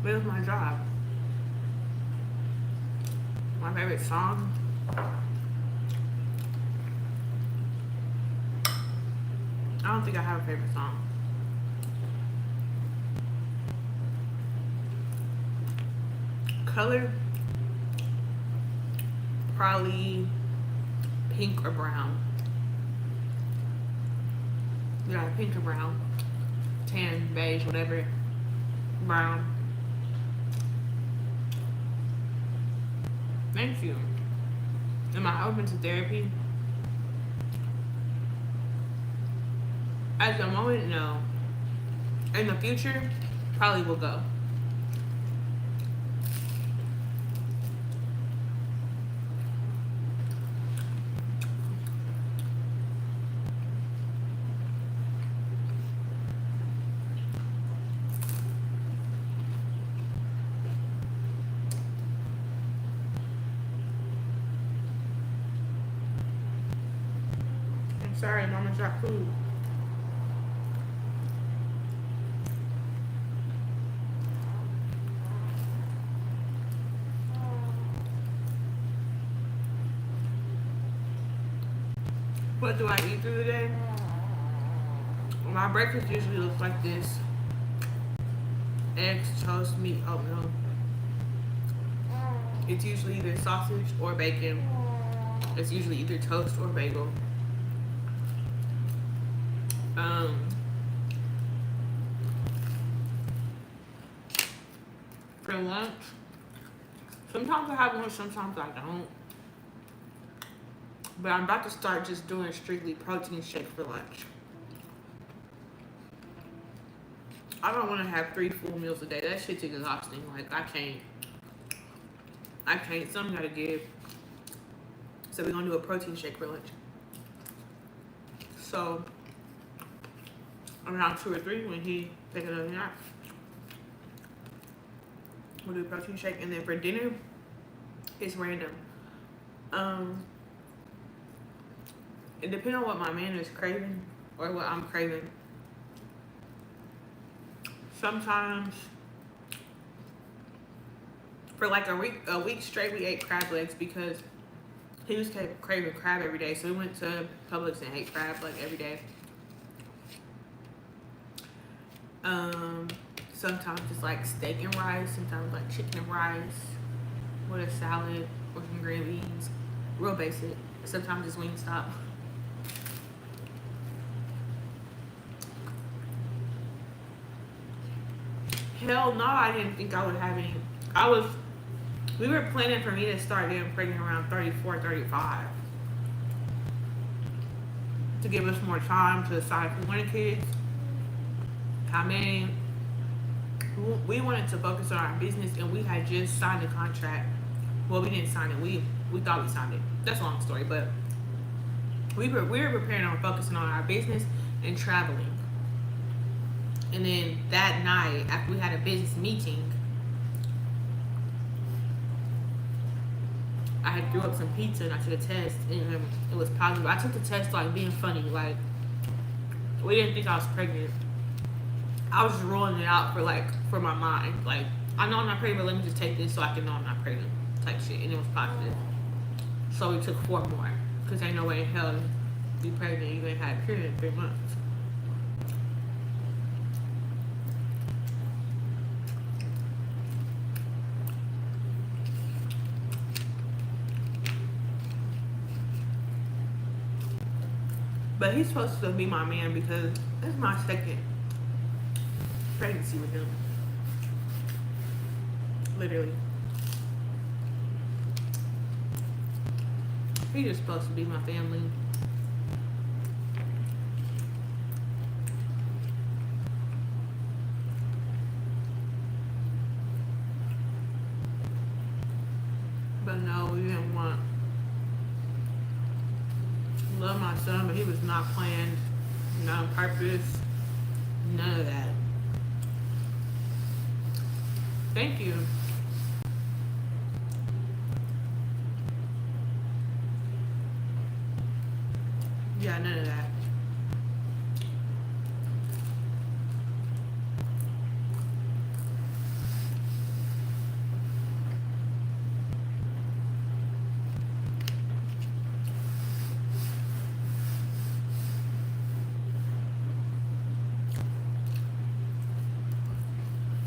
But it was my job. My favorite song. I don't think I have a favorite song. Color, probably pink or brown. Yeah, pink or brown. Tan, beige, whatever. Brown. Thank you. Am I open to therapy? At the moment, no. In the future, probably will go. I'm sorry, Mama dropped food. What do I eat through the day? My breakfast usually looks like this. Eggs, toast, meat, oatmeal. It's usually either sausage or bacon. It's usually either toast or bagel. For lunch, sometimes I have lunch, sometimes I don't. But I'm about to start just doing strictly protein shake for lunch. I don't want to have 3 full meals a day. That shit's exhausting. Like, I can't. Something gotta give. So we're gonna do a protein shake for lunch. So around 2 or 3 when he take another nap, we'll do a protein shake. And then for dinner, it's random. It depends on what my man is craving or what I'm craving. Sometimes, for like a week straight, we ate crab legs because he was craving crab every day. So we went to Publix and ate crab like every day. Sometimes it's like steak and rice. Sometimes like chicken and rice with a salad or some green beans. Real basic. Sometimes it's Wingstop. Hell no, I didn't think I would have any. We were planning for me to start getting pregnant around 34, 35. To give us more time to decide if we wanted kids, how many. We wanted to focus on our business, and we had just signed a contract. Well, we didn't sign it. We thought we signed it. That's a long story, but we were preparing on focusing on our business and traveling. And then that night, after we had a business meeting, I had threw up some pizza and I took a test and it was positive. I took the test like being funny, like we didn't think I was pregnant. I was just rolling it out for my mind. Like, I know I'm not pregnant, but let me just take this so I can know I'm not pregnant type shit. And it was positive. So we took 4 more. Because ain't no way in hell you pregnant, you ain't had a period in 3 months. But he's supposed to be my man because it's my 2nd pregnancy with him. Literally. He's just supposed to be my family. Love my son, but he was not planned, not on purpose, none of that. Thank you. Yeah, none of that.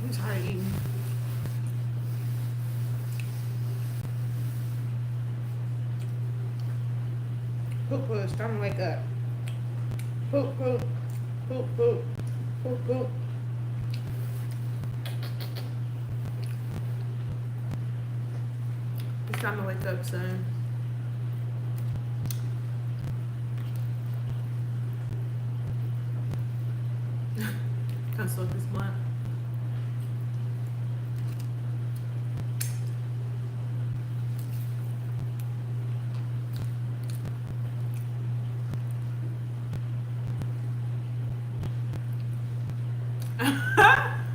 I'm tired of eating. Poop, poop, it's time to wake up. Poop, poop, poop, poop, poop, poop. It's time to wake up, son. Come smoke this blunt.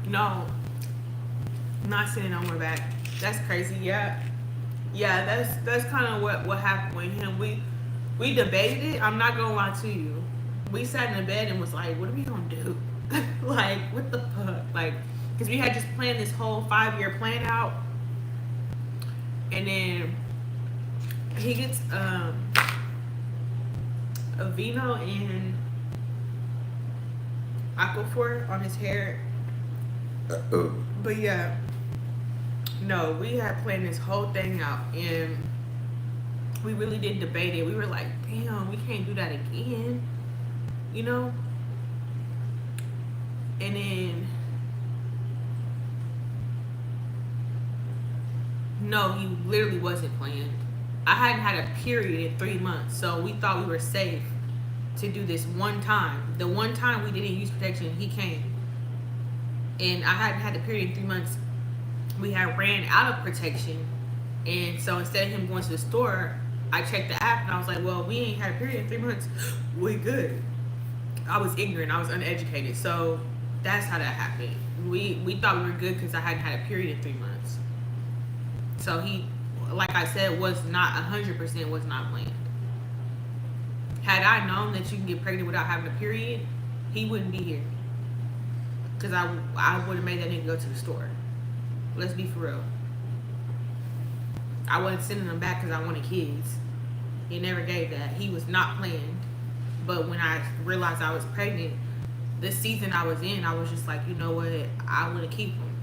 No, not sitting on my back. That's crazy. Yeah, that's kind of what happened with him. We debated it. I'm not gonna lie to you. We sat in the bed and was like, what are we gonna do? Like, what the fuck? Like, because we had just planned this whole 5-year plan out, and then he gets a Vino and Aquaphor on his hair. But yeah, no, we had planned this whole thing out, and we really did debate it. We were like, damn, we can't do that again, you know? And then, no, he literally wasn't planned. I hadn't had a period in 3 months, so we thought we were safe to do this one time. The one time we didn't use protection, he came. And I hadn't had a period in 3 months. We had ran out of protection. And so instead of him going to the store, I checked the app and I was like, well, we ain't had a period in 3 months. We good. I was ignorant. I was uneducated. So that's how that happened. We thought we were good because I hadn't had a period in 3 months. So he, like I said, was not 100% was not planned. Had I known that you can get pregnant without having a period, he wouldn't be here. Because I would have made that nigga go to the store. Let's be for real. I wasn't sending him back because I wanted kids. He never gave that. He was not planned. But when I realized I was pregnant, this season I was in, I was just like, you know what? I want to keep him.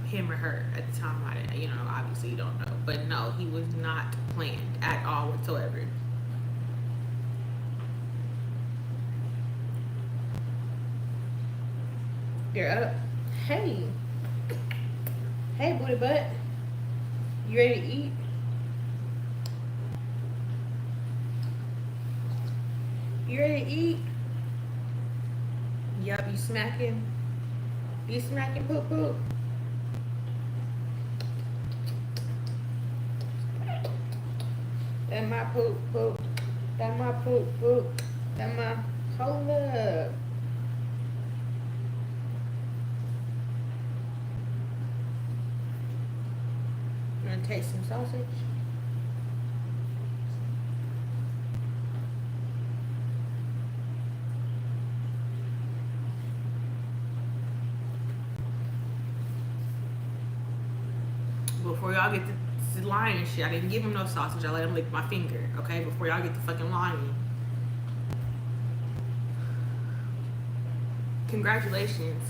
Him or her at the time. I didn't, obviously you don't know. But no, he was not planned at all whatsoever. You're up. Hey. Hey, booty butt. You ready to eat? You ready to eat? Yup, you smacking? You smacking poop poop? That my poop poop. That my poop poop. That my... Hold up. Gonna taste some sausage. Before y'all get the lying shit, I didn't give him no sausage. I let him lick my finger, okay? Before y'all get the fucking lying. Congratulations.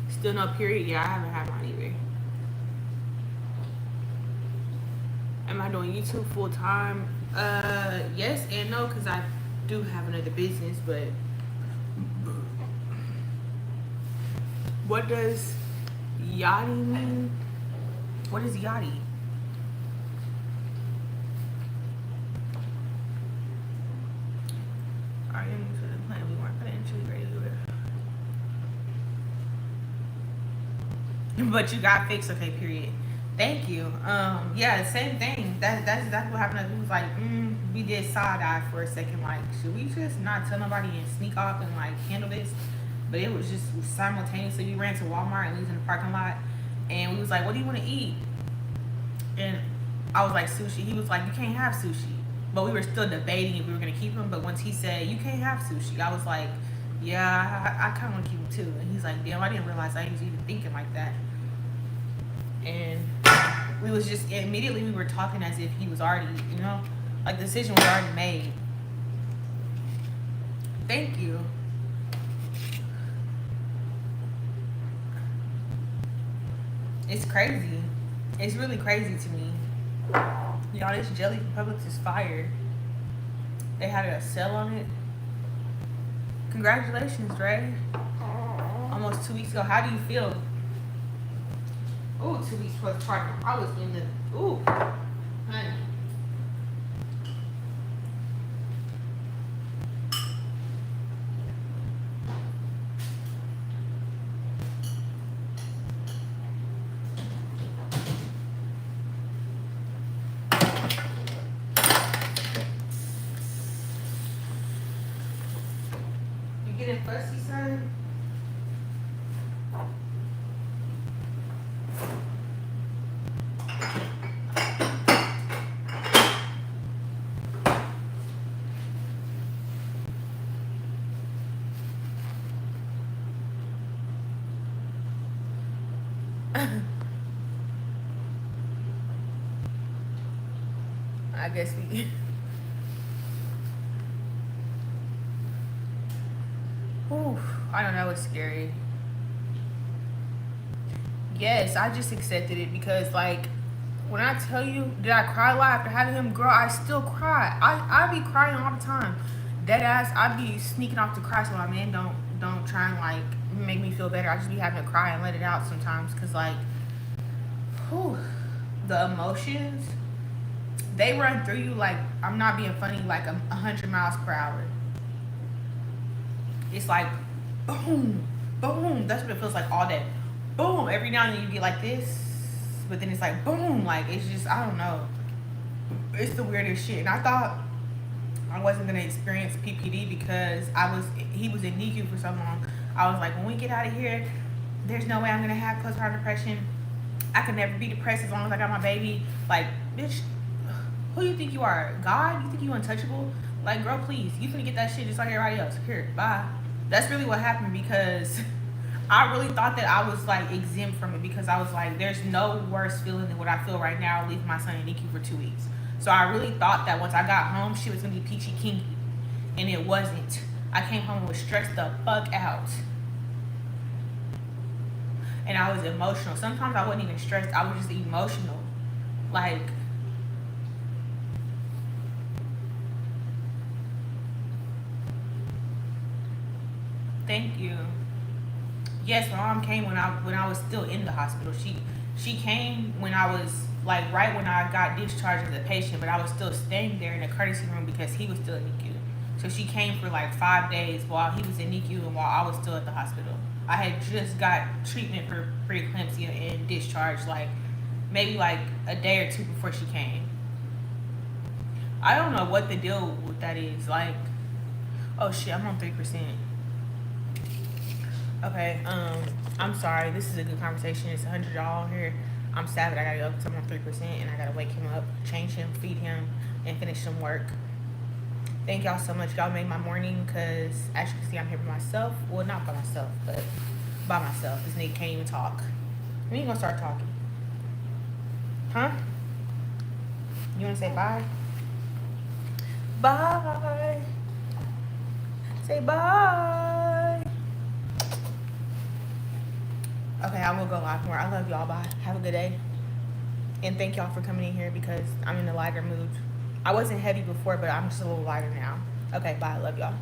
Still no period? Yeah, I haven't had mine either. Am I doing YouTube full time? Yes and no, because I do have another business, but what does yachty mean? What is yachty? Alright, I'm to the plan. We weren't financially ready to do it. But you got fixed, okay, period. Thank you. Yeah, same thing. That's exactly what happened. He was like, we did side eye for a second, like, should we just not tell nobody and sneak off and like handle this? But it was just simultaneously. We ran to Walmart and we was in the parking lot, and we was like, what do you want to eat? And I was like, sushi. He was like, you can't have sushi. But we were still debating if we were gonna keep him. But once he said, you can't have sushi, I was like, yeah, I kind of want to keep him too. And he's like, damn, I didn't realize I was even thinking like that. And we was just, immediately we were talking as if he was already, you know, like the decision was already made. Thank you. It's crazy. It's really crazy to me. Y'all, this jelly from Publix is fire. They had a sale on it. Congratulations, Ray. Almost 2 weeks ago. How do you feel? Ooh, 2 weeks postpartum. I was in the, ooh, honey. You getting fussy, son? I guess we. Ooh, I don't know. It's scary. Yes, I just accepted it because, like, when I tell you, did I cry a lot after having him? Girl, I still cry. I be crying all the time. Dead ass, I be sneaking off to cry so my man don't try and like make me feel better. I just be having to cry and let it out sometimes because, like, whew, the emotions, they run through you like, I'm not being funny, like 100 miles per hour. It's like boom, boom. That's what it feels like all day. Boom. Every now and then you get like this, but then it's like boom. Like, it's just, I don't know. It's the weirdest shit. And I thought I wasn't gonna experience PPD because he was in NICU for so long. I was like, when we get out of here, there's no way I'm gonna have postpartum depression. I can never be depressed as long as I got my baby. Like, bitch, who you think you are? God? You think you untouchable? Like, girl, please. You finna get that shit just like everybody else. Here, bye. That's really what happened because I really thought that I was like exempt from it because I was like, there's no worse feeling than what I feel right now leaving my son in NICU for 2 weeks. So I really thought that once I got home, she was gonna be peachy kinky. And it wasn't. I came home and was stressed the fuck out. And I was emotional. Sometimes I wasn't even stressed. I was just emotional. Like, thank you. Yes, my mom came when I was still in the hospital. She came when I was like right when I got discharged as a patient, but I was still staying there in the courtesy room because he was still in NICU. So she came for like 5 days while he was in NICU and while I was still at the hospital. I had just got treatment for preeclampsia and discharged like maybe like a day or two before she came. I don't know what the deal with that is. Like, oh shit, I'm on 3%. Okay, I'm sorry. This is a good conversation. It's 100 y'all here. I'm savage. I gotta go because I'm on 3% and I gotta wake him up, change him, feed him, and finish some work. Thank y'all so much. Y'all made my morning because as you can see, I'm here by myself. Well, not by myself, but by myself. This nigga can't even talk. When you gonna start talking? Huh? You wanna say bye? Bye. Say bye. Okay, I will go live more. I love y'all. Bye. Have a good day. And thank y'all for coming in here because I'm in a lighter mood. I wasn't heavy before, but I'm just a little lighter now. Okay, bye. Love y'all.